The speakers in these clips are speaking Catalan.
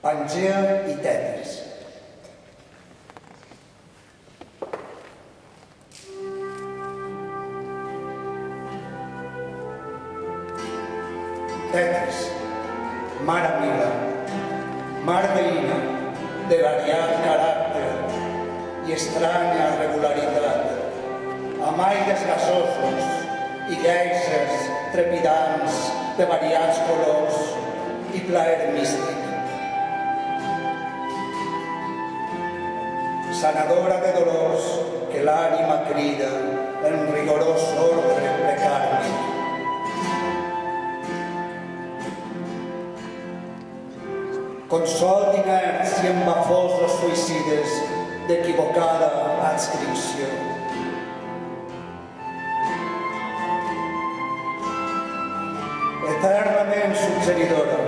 Pangea i Tetis. Tetis, mare mila, mar veïna, de variat caràcter i estranya regularitat, amb aires gasosos i guèisers trepidants de variats colors i plaer místic. Sanadora de dolors que l'ànima crida en rigorós ordre precàrmic. Consol d'inerts i embafosos suïcides d'equivocada adscripció. Eternament suggeridora,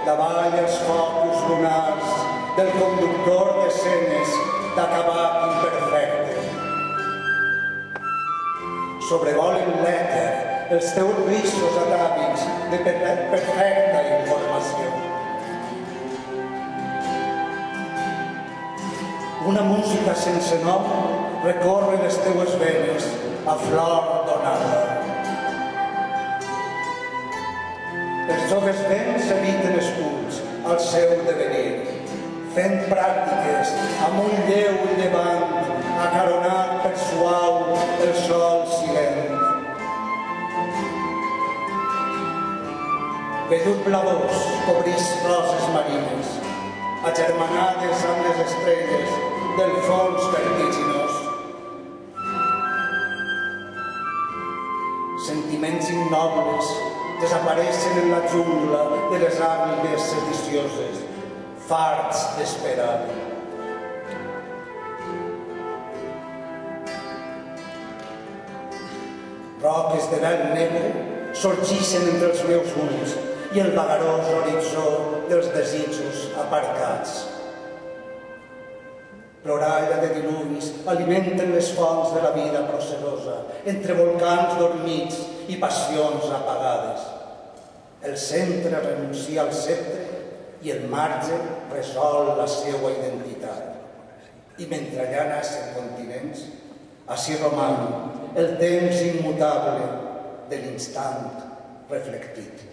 davall els focus lunars del conductor d'escenes d'acabat imperfecte. Sobrevolen l'èter els teus riscos atàvics de perfecta informació. Una música sense nom recorre les teues venes a flor donada. Els joves vents eviten escuts al seu devenir, fent pràctiques amb un lleu llevant acaronat per suau el sol silent. Vellut blavós cobrís roses marines, agermanades amb les estrelles del fons vertiginós. Sentiments innobles desapareixen en la jungla de les àguiles sedicioses, farts d'esperar. Roques de vel negre sorgeixen entre els meus ulls i el vagarós horitzó dels desitjos aparcats. Ploralla de diluvis alimenten les fonts de la vida procerosa, entre volcans dormits i passions apagades. El centre renuncia al sceptre i el marge resol la seva identitat. I mentre allà nacen continents, així roman el temps immutable de l'instant reflectit.